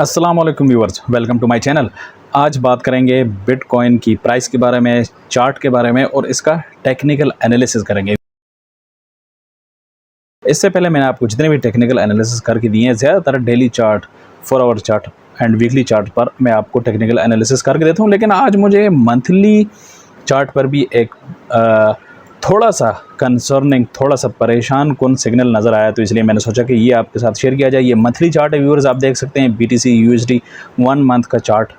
अस्सलाम वालेकुम viewers, welcome to my channel. आज बात करेंगे बिटकॉइन की प्राइस के बारे में, चार्ट के बारे में और इसका टेक्निकल एनालिसिस करेंगे। इससे पहले मैंने आपको जितने भी टेक्निकल एनालिसिस करके दिए हैं, ज़्यादातर daily chart, 4 our chart and weekly chart पर मैं आपको टेक्निकल एनालिसिस करके देता हूँ। लेकिन आज मुझे मंथली चार्ट पर भी एक थोड़ा सा कंसर्निंग, थोड़ा सा परेशान कुन सिग्नल नज़र आया, तो इसलिए मैंने सोचा कि ये आपके साथ शेयर किया जाए। ये मंथली चार्ट है व्यूअर्स, आप देख सकते हैं BTC USD 1 मंथ का चार्ट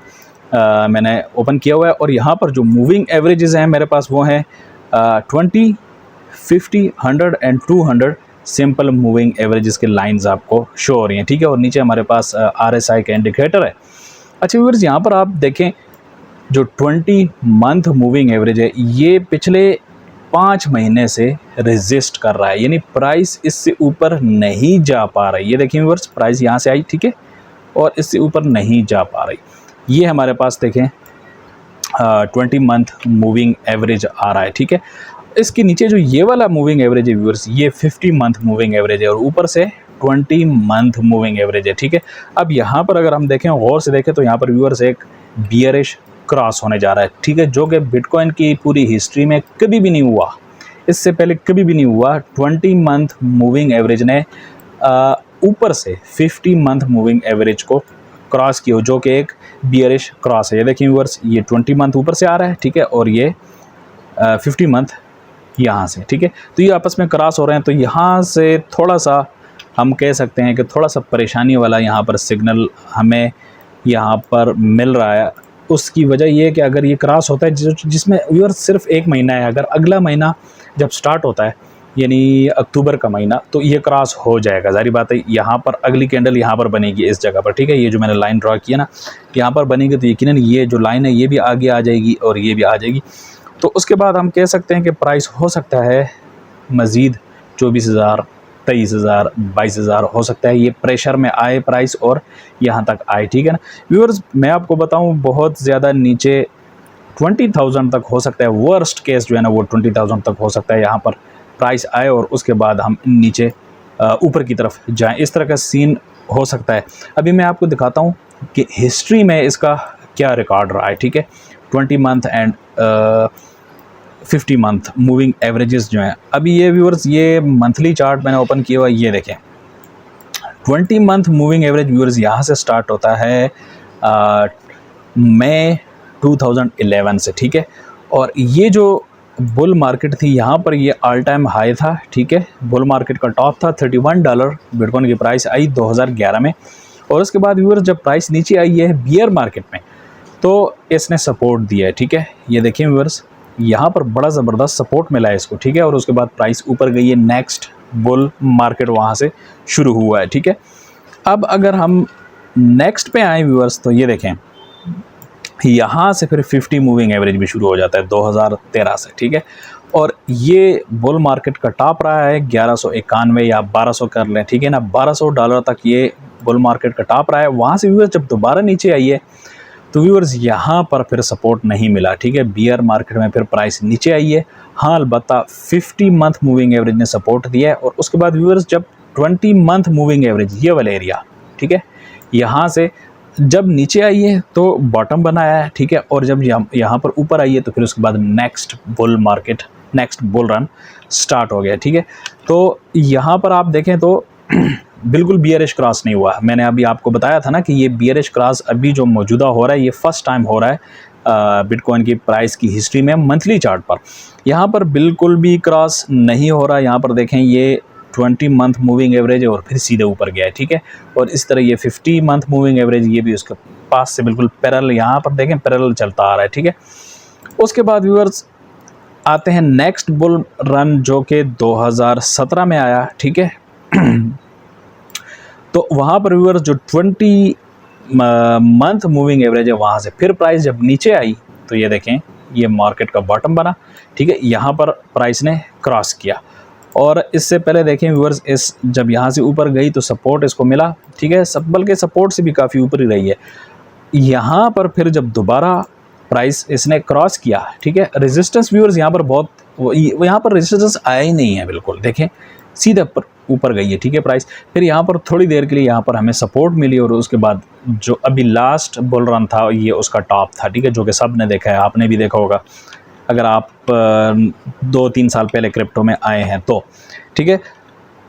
मैंने ओपन किया हुआ है। और यहाँ पर जो मूविंग एवरेजेस हैं मेरे पास वो हैं 20, 50, 100 एंड 200 सिंपल मूविंग एवरेजेस के लाइंस आपको शो हो रही हैं, ठीक है। और नीचे हमारे पास RSI का इंडिकेटर है। अच्छा व्यूअर्स, यहाँ पर आप देखें जो 20 मंथ मूविंग एवरेज है, ये पिछले 5 महीने से रेजिस्ट कर रहा है, यानी प्राइस इससे ऊपर नहीं जा पा रही। ये देखिए व्यूअर्स, प्राइस यहाँ से आई, ठीक है, और इससे ऊपर नहीं जा पा रही। ये हमारे पास देखें 20 मंथ मूविंग एवरेज आ रहा है, ठीक है। इसके नीचे जो ये वाला मूविंग एवरेज है व्यूअर्स, ये 50 मंथ मूविंग एवरेज है और ऊपर से 20 मंथ मूविंग एवरेज है, ठीक है। अब यहाँ पर अगर हम देखें, गौर से देखें, तो यहाँ पर व्यूअर्स एक बियरिश क्रॉस होने जा रहा है, ठीक है, जो कि बिटकॉइन की पूरी हिस्ट्री में कभी भी नहीं हुआ, इससे पहले कभी भी नहीं हुआ। 20 मंथ मूविंग एवरेज ने ऊपर से 50 मंथ मूविंग एवरेज को क्रॉस किया, जो कि एक बियरिश क्रॉस है। ये देखिए व्यूअर्स, ये 20 मंथ ऊपर से आ रहा है, ठीक है, और ये 50 मंथ यहाँ से, ठीक है। तो ये आपस में क्रॉस हो रहे हैं। तो यहाँ से थोड़ा सा हम कह सकते हैं कि थोड़ा सा परेशानी वाला यहाँ पर सिग्नल हमें यहाँ पर मिल रहा है। उसकी वजह ये है कि अगर ये क्रॉस होता है, जिसमें व्यूअर्स सिर्फ 1 महीना है, अगर अगला महीना जब स्टार्ट होता है यानी अक्टूबर का महीना, तो ये क्रॉस हो जाएगा। जारी बात है, यहाँ पर अगली कैंडल यहाँ पर बनेगी इस जगह पर, ठीक है। ये जो मैंने लाइन ड्रॉ किया ना, यहाँ पर बनेगी, तो यकीनन ये जो लाइन है ये भी आगे आ जाएगी और ये भी आ जाएगी। तो उसके बाद हम कह सकते हैं कि प्राइस हो सकता है मज़ीद 24,000, 23,000, 22,000 हो सकता है, ये प्रेशर में आए प्राइस और यहाँ तक आए, ठीक है ना व्यूअर्स। मैं आपको बताऊँ, बहुत ज़्यादा नीचे 20,000 तक हो सकता है, वर्स्ट केस जो है ना वो 20,000 तक हो सकता है, यहाँ पर प्राइस आए और उसके बाद हम नीचे ऊपर की तरफ जाएं, इस तरह का सीन हो सकता है। अभी मैं आपको दिखाता हूँ कि हिस्ट्री में इसका क्या रिकॉर्ड रहा है, ठीक है। 20 month and 50 month moving averages जो हैं, अभी ये व्यूअर्स, ये मंथली चार्ट मैंने ओपन किया हुआ, ये देखें 20 मंथ मूविंग एवरेज व्यूअर्स यहाँ से स्टार्ट होता है मई 2011 से, ठीक है। और ये जो बुल मार्केट थी, यहाँ पर ये ऑल टाइम हाई था, ठीक है। बुल मार्केट का टॉप था $31 बिटकॉइन की प्राइस आई 2011 में। और उसके बाद व्यूअर्स जब प्राइस नीचे आई है बियर मार्केट में, तो इसने सपोर्ट दिया है, ठीक है। ये देखिए व्यूअर्स, यहाँ पर बड़ा ज़बरदस्त सपोर्ट मिला है इसको, ठीक है। और उसके बाद प्राइस ऊपर गई है, नेक्स्ट बुल मार्केट वहाँ से शुरू हुआ है, ठीक है। अब अगर हम नेक्स्ट पे आए व्यूअर्स, तो ये देखें यहाँ से फिर 50 मूविंग एवरेज भी शुरू हो जाता है 2013 से, ठीक है। और ये बुल मार्केट का टॉप रहा है 1191 या 1200 कर लें, ठीक है ना, $1200 तक ये बुल मार्केट का टॉप रहा है। वहाँ से व्यूअर्स जब दोबारा नीचे आई है, तो व्यूअर्स यहाँ पर फिर सपोर्ट नहीं मिला, ठीक है। बियर मार्केट में फिर प्राइस नीचे आई है। हाँ, अलबत्ता 50 मंथ मूविंग एवरेज ने सपोर्ट दिया है। और उसके बाद व्यूअर्स जब 20 मंथ मूविंग एवरेज, ये वाला एरिया, ठीक है, यहाँ से जब नीचे आई है तो बॉटम बनाया है, ठीक है। और जब यहाँ पर ऊपर आई है, तो फिर उसके बाद next bull market, next bull run start हो गया, ठीक है। तो यहाँ पर आप देखें तो बिल्कुल बियरिश क्रॉस नहीं हुआ। मैंने अभी आपको बताया था ना कि ये बियरिश क्रॉस अभी जो मौजूदा हो रहा है, ये फर्स्ट टाइम हो रहा है बिटकॉइन की प्राइस की हिस्ट्री में मंथली चार्ट पर। यहाँ पर बिल्कुल भी क्रॉस नहीं हो रहा। यहाँ पर देखें, ये 20 मंथ मूविंग एवरेज है और फिर सीधे ऊपर गया है, ठीक है। और इस तरह ये 50 मंथ मूविंग एवरेज, ये भी उसके पास से बिल्कुल पैरेलल, यहाँ पर देखें पैरेलल चलता आ रहा है, ठीक है। उसके बाद व्यूअर्स आते हैं नेक्स्ट बुल रन, जो कि 2017 में आया, ठीक है। तो वहाँ पर व्यूअर्स जो 20 मंथ मूविंग एवरेज है, वहाँ से फिर प्राइस जब नीचे आई, तो ये देखें ये मार्केट का बॉटम बना, ठीक है। यहाँ पर प्राइस ने क्रॉस किया। और इससे पहले देखें व्यूअर्स, इस जब यहाँ से ऊपर गई तो सपोर्ट इसको मिला, ठीक है, बल्कि सपोर्ट से भी काफ़ी ऊपर ही रही है। यहाँ पर फिर जब दोबारा प्राइस इसने क्रॉस किया, ठीक है, रेजिस्टेंस व्यूअर्स यहाँ पर बहुत, यहाँ पर रेजिस्टेंस आया ही नहीं है बिल्कुल। देखें सीधे ऊपर गई है, ठीक है प्राइस। फिर यहाँ पर थोड़ी देर के लिए यहाँ पर हमें सपोर्ट मिली और उसके बाद जो अभी लास्ट बुल रन था ये उसका टॉप था, ठीक है, जो कि सब ने देखा है, आपने भी देखा होगा अगर आप 2-3 साल पहले क्रिप्टो में आए हैं तो, ठीक है।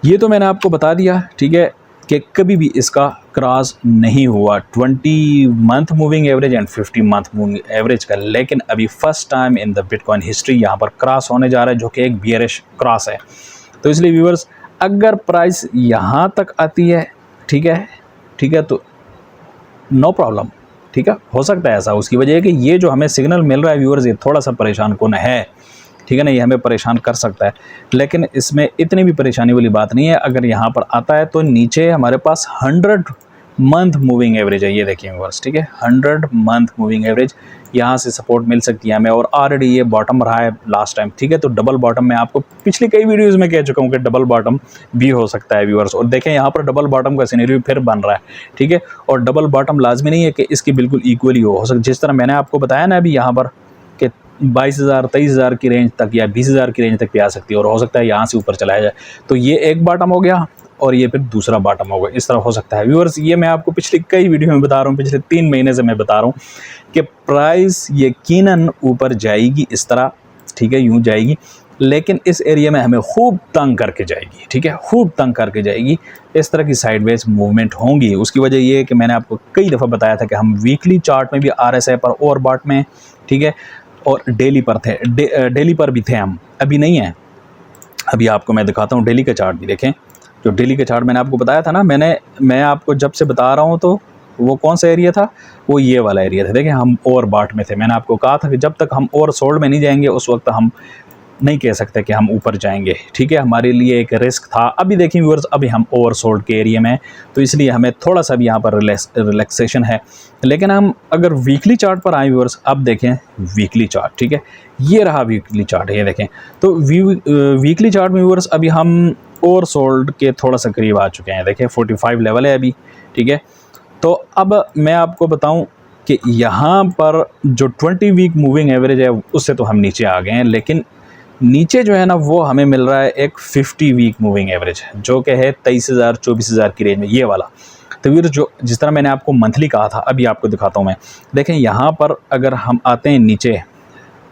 ये तो मैंने आपको बता दिया, ठीक है, कि कभी भी इसका क्रॉस नहीं हुआ 20 month moving average and 50 month moving average का, लेकिन अभी first time in the bitcoin history यहाँ पर क्रॉस होने जा रहा है, जो कि एक बियरिश क्रॉस है। तो इसलिए व्यूअर्स, अगर प्राइस यहाँ तक आती है, ठीक है, तो नो प्रॉब्लम, ठीक है, हो सकता है ऐसा। उसकी वजह है कि ये जो हमें सिग्नल मिल रहा है व्यूअर्स, ये थोड़ा सा परेशान कौन है, ठीक है ना, ये हमें परेशान कर सकता है, लेकिन इसमें इतनी भी परेशानी वाली बात नहीं है। अगर यहाँ पर आता है तो नीचे हमारे पास 100 मंथ मूविंग एवरेज है, ये देखिए व्यूअर्स, ठीक है, 100 मंथ मूविंग एवरेज यहाँ से सपोर्ट मिल सकती है हमें, और ऑलरेडी ये बॉटम रहा है लास्ट टाइम, ठीक है। तो डबल बॉटम में आपको पिछली कई वीडियोस में कह चुका हूँ कि डबल बॉटम भी हो सकता है व्यूअर्स, और देखें यहाँ पर डबल बॉटम का सिनेरियो फिर बन रहा है, ठीक है। और डबल बॉटम लाजमी नहीं है कि इसकी बिल्कुल इक्वली हो सकता, जिस तरह मैंने आपको बताया ना अभी यहाँ पर कि 22,000 23,000 की रेंज तक या 20,000 की रेंज तक भी आ सकती है, और हो सकता है यहाँ से ऊपर चलाया जाए। तो ये एक बॉटम हो गया और ये फिर दूसरा बॉटम होगा, इस तरह हो सकता है व्यूअर्स। ये मैं आपको पिछले कई वीडियो में बता रहा हूँ, पिछले 3 महीने से मैं बता रहा हूँ कि प्राइस यकीनन ऊपर जाएगी इस तरह, ठीक है, यूँ जाएगी, लेकिन इस एरिया में हमें खूब तंग करके जाएगी, ठीक है, खूब तंग करके जाएगी। इस तरह की साइडवेज मूवमेंट होंगी। उसकी वजह ये है कि मैंने आपको कई दफ़ा बताया था कि हम वीकली चार्ट में भी RSI पर ओवरबॉट में, ठीक है, और डेली पर थे, डेली पर भी थे हम, अभी नहीं है। अभी आपको मैं दिखाता हूँ डेली का चार्ट भी देखें। जो डेली का चार्ट मैंने आपको बताया था ना, मैं आपको जब से बता रहा हूँ तो वो कौन सा एरिया था, वो ये वाला एरिया था। देखें हम ओवरबॉट में थे, मैंने आपको कहा था कि जब तक हम ओवर सोल्ड में नहीं जाएंगे उस वक्त हम नहीं कह सकते कि हम ऊपर जाएंगे, ठीक है, हमारे लिए एक रिस्क था। अभी देखिए व्यूअर्स, अभी हम ओवर सोल्ड के एरिया में हैं, तो इसलिए हमें थोड़ा सा भी यहाँ पर रिलैक्सेशन है। लेकिन हम अगर वीकली चार्ट पर आए व्यूअर्स, अब देखें वीकली चार्ट, ठीक है, ये रहा वीकली चार्ट, ये देखें। तो वीकली चार्ट में व्यूअर्स अभी हम ओवर सोल्ड के थोड़ा सा करीब आ चुके हैं, देखें 45 लेवल है अभी, ठीक है। तो अब मैं आपको बताऊं कि यहाँ पर जो 20 वीक मूविंग एवरेज है उससे तो हम नीचे आ गए हैं, लेकिन नीचे जो है ना वो हमें मिल रहा है एक 50 वीक मूविंग एवरेज, जो कि है 23,000 24,000 की रेंज में, ये वाला। तो फिर जो जिस तरह मैंने आपको मंथली कहा था, अभी आपको दिखाता हूँ मैं। देखें यहाँ पर अगर हम आते हैं नीचे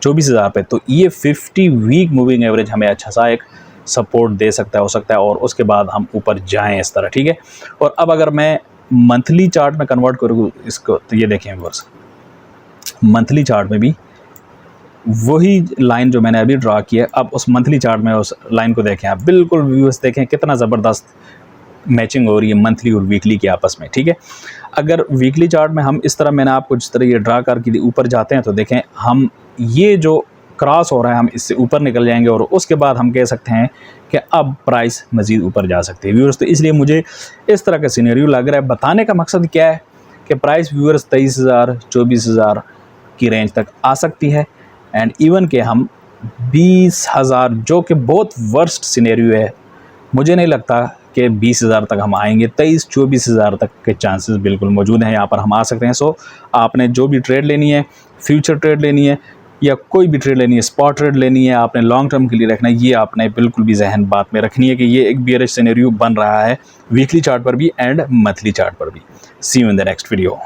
24,000 पे, तो ये 50 वीक मूविंग एवरेज हमें अच्छा सा एक सपोर्ट दे सकता है, हो सकता है, और उसके बाद हम ऊपर जाएँ इस तरह, ठीक है। और अब अगर मैं मंथली चार्ट में कन्वर्ट करूँ इसको, तो ये देखें व्यूअर्स, मंथली चार्ट में भी वही लाइन जो मैंने अभी ड्रा की है, अब उस मंथली चार्ट में उस लाइन को देखें आप, बिल्कुल व्यूअर्स देखें कितना ज़बरदस्त मैचिंग हो रही है मंथली और वीकली की आपस में, ठीक है। अगर वीकली चार्ट में हम इस तरह, मैंने आपको जिस तरह ये ड्रा करके ऊपर जाते हैं, तो देखें हम ये जो क्रॉस हो रहा है हम इससे ऊपर निकल जाएंगे, और उसके बाद हम कह सकते हैं कि अब प्राइस मज़ीद ऊपर जा सकती है व्यूअर्स। तो इसलिए मुझे इस तरह का सिनेरियो लग रहा है। बताने का मकसद क्या है कि प्राइस व्यूअर्स 23,000 24,000 की रेंज तक आ सकती है, एंड इवन के हम 20,000, जो कि बहुत वर्स्ट सिनेरियो है, मुझे नहीं लगता कि 20,000 तक हम आएंगे। 23-24,000 तक के चांसेस बिल्कुल मौजूद हैं, यहाँ पर हम आ सकते हैं। सो आपने जो भी ट्रेड लेनी है, फ्यूचर ट्रेड लेनी है या कोई भी ट्रेड लेनी है, स्पॉट ट्रेड लेनी है, आपने लॉन्ग टर्म के लिए रखना है, ये आपने बिल्कुल भी जहन बात में रखनी है कि ये एक बियरिश सिनेरियो बन रहा है वीकली चार्ट पर भी एंड मंथली चार्ट पर भी। See you in the next video.